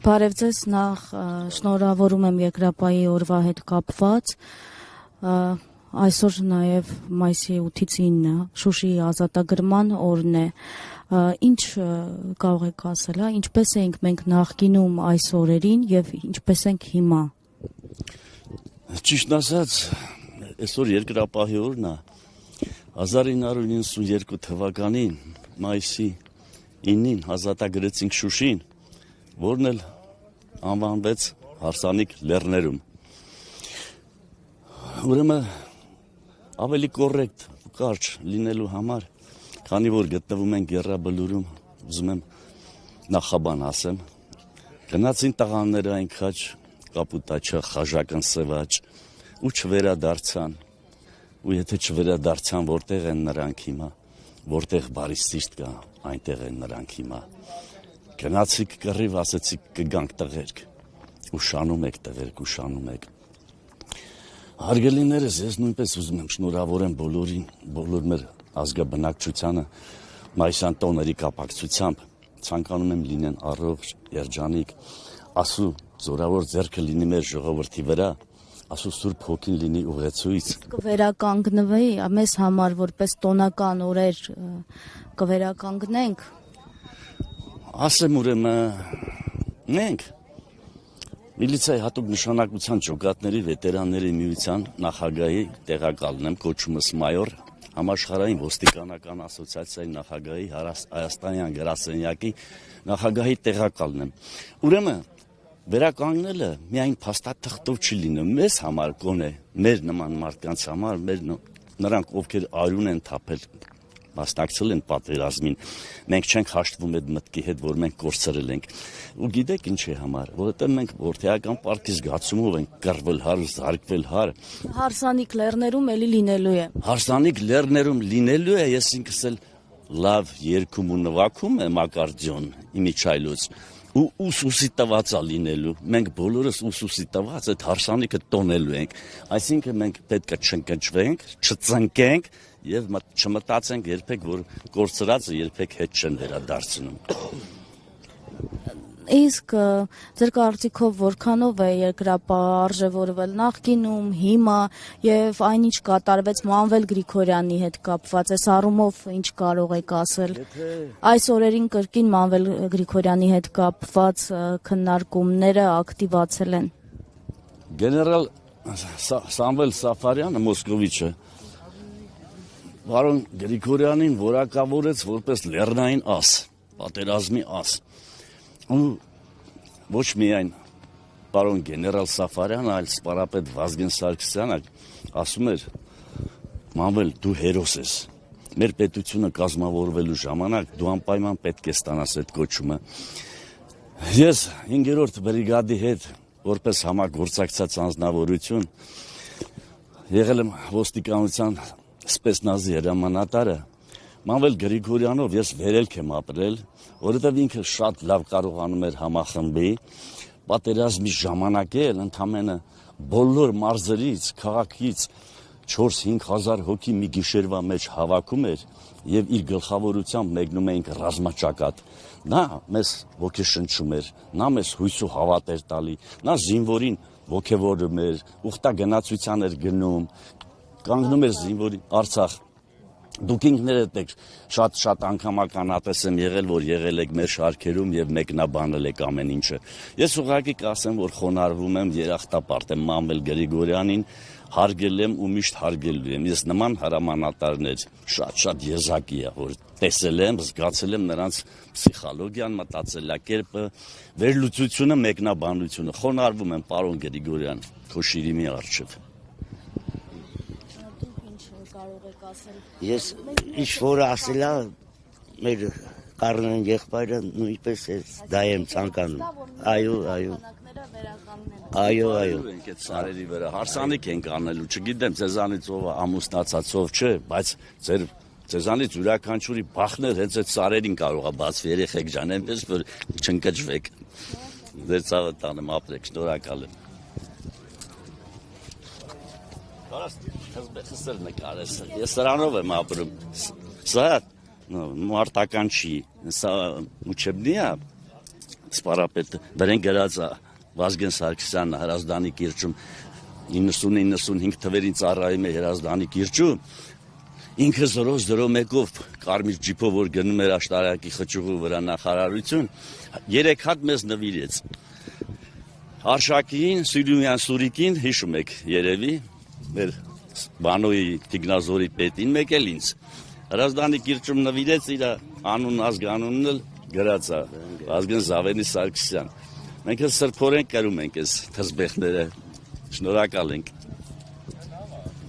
Բարև ձեզ, նախ շնորհավորում եմ Երկրապահի օրվա հետ կապված, այսօր նաև մայիսի 8-ից 9 Շուշիի ազատագրման օրն է, ինչ կարող եք ասել, ինչպես էինք մենք նախկինում այս օրերին և ինչպես ենք հիմա։ Ճիշտ ասած, այսօր Երկրապահի օրն է, 1992 թվականին մայիսի 9-ին ազատագրեցինք Շուշին, որն էլ անվանվեց Հարսանիք լեռներում։ Ուրեմն ավելի կոռեկտ ու կարճ լինելու համար, քանի որ գտնվում ենք Եռաբլուրում, ուզում եմ նախաբան ասեմ, գնացին տղաները այն քաչ, կապուտաչը, խաժական սևաճ ու չվերադարձան, ու եթե չվերադարձան, որտեղ են նրանք հիմա, որտեղ բարի սիրտ կա, այնտեղ են նրանք հիմա։ Գնացիք կռիվ, ասեցիք կգանք տղերք, ուշանում եք տղերք, ուշանում եք։ Հարգելիներս, ես նույնպես ուզում եմ շնորհավորեմ բոլորին, բոլոր մեր ազգաբնակչությանը մայիսյան տոների կապակցությամբ, ցանկանում եմ լինեն առողջ, երջանիկ, ասու զորավոր ձեռքը լինի մեր ժողովրդի վրա, ասու Սուրբ Հոգին լինի ուղեցույց։ Կվերականգնվի մեզ համար որպես տոնական օրեր կվերականգնենք։ Ասեմ ուրեմն մենք միլիցիայի հատուկ նշանակության ջոկատների վետերանների միության նախագահի տեղակալն եմ, կոչումս մայոր, համաշխարհային ոստիկանական ասոցիացիայի նախագահի Հայաստանյան գրասենյակի նախագահի տեղակալն եմ։ Ուրեմն վերականգնելը միայն փաստաթղթով չի լինում, մեզ համար կոնե, մեր նման մարդկանց համար, նրանք ովքեր արյուն են թափել, մասնակցել են պատերազմին, մենք չենք հաշտվում այդ մտքի հետ, որ մենք կորցրել ենք։ Ու գիտեք ինչի համար, որովհետև մենք որդեական պարտքի զգացումով ենք կռվել հար, զարկվել հար։ Հարսանիք լեռներում էլի լինելու է։ Հարսանիք լեռներում լինելու է, ես ինքս էլ լավ երգում ու նվագում եմ ակարդեոն իմիջայլոց, ու ուսուսի տված է լինելու, մենք բոլորս ուսուսի տված այդ հարսանիքը տոնելու ենք, այսինքն մենք պետք է չընկճվենք, չծնկենք և չմտածենք երբեք, որ կորցրածը երբեք հետ չեն վերադարձնում։ Իսկ ձեր կարծիքով որքանով է Երկրապահը արժևորվել նախկինում, հիմա և այնինչ կատարվեց Մանվել Գրիգորյանի հետ կապված, այս առումով ինչ կարող եք ասել։ Այս օրերին կրկին Մանվել Գրիգորյանի հետ կապված քննարկումները ակտիվացել են։ Գեներալ Սամվել Սաֆարյանը, Մոսկովիչը, պարոն Գրիգորյանին որակավորեց որպես լեռնային աս, պատերազմի աս։ Ու ոչ միայն պարոն գեներալ Սաֆարյանը, այլ սպարապետ Վազգեն Սարգսյանը ասում էր. Մանվել, դու հերոս ես։ Մեր պետությունը կազմավորվելու ժամանակ դու անպայման պետք է ստանաս այդ կոչումը։ Ես 5-րդ բրիգադի հետ որպես համագործակցած անձնավորություն եղել եմ ոստիկանության սպեցնազի հրամանատարը, Մանվել Գրիգորյանով ես վերելք եմ ապրել, որովհետև ինքը շատ լավ կարողանում էր համախմբի, պատերազմի ժամանակ էլ ընդամենը բոլոր մարզերից, քաղաքից 4-5 հազար հոգի մի գիշերվա մեջ հավաքում էր և իր գլխավորությամբ մեկնում էինք ռազմաճակատ։ Նա մեզ ոգեշնչում էր, նա մեզ հույս ու հավատ էր տալի, նա զինվորին ոգևորում էր, ուխտագնացության էր գնում, կանգնում էր զինվորին Արցախ։ Դուք ինքներդ եք շատ անգամականատես եմ եղել, որ եղել եք մեր շարքերում և մեկնաբանել եք ամեն ինչը։ Ես ուղղակի կասեմ, որ խոնարհվում եմ, երախտապարտ եմ Մանվել Գրիգորյանին, հարգել եմ ու միշտ հարգելու եմ։ Ես նման հրամանատարներ շատ եզակի է, որ տեսել եմ, զգացել եմ նրանց փսիխոլոգիան, մտածելակերպը, վերլուծությունը, մեկնաբանությունը։ Խոնարհվում եմ, պարոն Գրիգորյան, քո շիրիմի առջև։ Ես ինչ-որ ասելա, մեր Կարնեն եղբայրը նույնպես դա եմ ցանկանում։ Այո։ Ենք այդ սարերի վրա, հարսանիք ենք անելու, չգիտեմ, ձեզանից ով ամուսնացածով չէ, բայց ձեզանից յուրաքանչյուրի բախներ հենց այդ սարերին կարող է բացվի, երեխեք ջան, այնպես որ չընկճվեք։ Ձեր ցավը տանեմ, ապրեք, շնորհակալ եմ։ Խսել նկարես, ես սրանով եմ ապրում, սա մարտական չի, սա ուչեբնի է, սպարապետը դրեն գրած է Վազգեն Սարգսյանը Հրազդանի կիրճում 90-95 թվերին ծառայում է Հրազդանի կիրճում ինքը 001-ով կարմիր ջիփով որ գնում էր աշտարակի խճուղու վրա նախարարություն 3 հատ մեզ նվիրեց Արշակին Սյուրիմյան Սուրիկին հիշում եք երևի մեր Բանոյի Տիգնազորի պետին մեկ էլ ինձ Հրազդանի կիրճում նվիրեց իր անուն ազգանունն էլ գրած է Վազգեն Զավենի Սարգսյան Մենք սրբորեն կրում ենք այս թզբեղները Շնորհակալ ենք